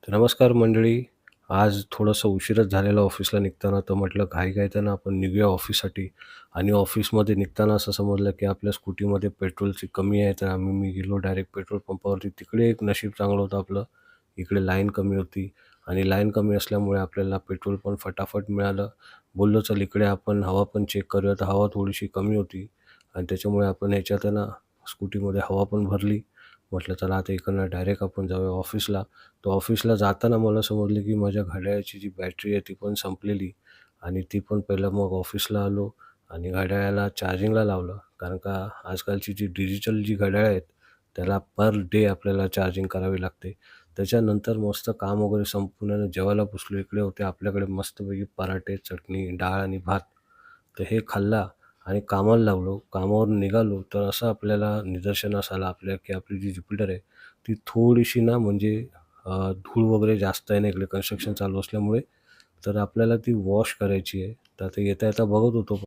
तर नमस्कार मंडळी. आज थोडंसं उशीरच झालेलं ऑफिसला निघताना, तर म्हटलं घाईघाईतानं आपण निघूया ऑफिससाठी. आणि ऑफिसमध्ये निघताना असं समजलं की आपल्या स्कूटीमध्ये पेट्रोलची कमी आहे, तर मी गेलो डायरेक्ट पेट्रोल पंपावरती. तिकडे एक नशीब चांगलं होतं आपलं, इकडे लाईन कमी होती आणि लाईन कमी असल्यामुळे आपल्याला पेट्रोल पण फटाफट मिळालं. बोललो चल इकडे आपण हवा पण चेक करूया, तर हवा थोडीशी कमी होती आणि त्याच्यामुळे आपण ह्याच्यात आहे ना स्कूटीमध्ये हवा पण भरली. म्हटलं चला आता इकडनं डायरेक्ट आपण जाऊया ऑफिसला. तर ऑफिसला जाताना मला समजलं की माझ्या घड्याळाची जी बॅटरी आहे ती पण संपलेली आणि ती पण पहिलं मग ऑफिसला आलो आणि घड्याळाला चार्जिंगला लावलं. कारण का आजकालची जी डिजिटल जी घड्याळं आहेत, त्याला पर डे आपल्याला चार्जिंग करावी लागते. त्याच्यानंतर मस्त काम वगैरे संपवून आहे ना जेवायला बसलो. इकडे होते आपल्याकडे मस्तपैकी पराठे, चटणी, डाळ आणि भात. तर हे खाल्ला आणि कामाला लागलो. कामावरून निघालो तर असं आपल्याला निदर्शनास आलं आपल्या की आपली जी ज्युपिटर आहे, ती थोडीशी ना म्हणजे धूळ वगैरे जास्त आहे ना इकडे कन्स्ट्रक्शन चालू असल्यामुळे, तर आपल्याला ती वॉश करायची आहे. तर आता येता-येता बघत होतो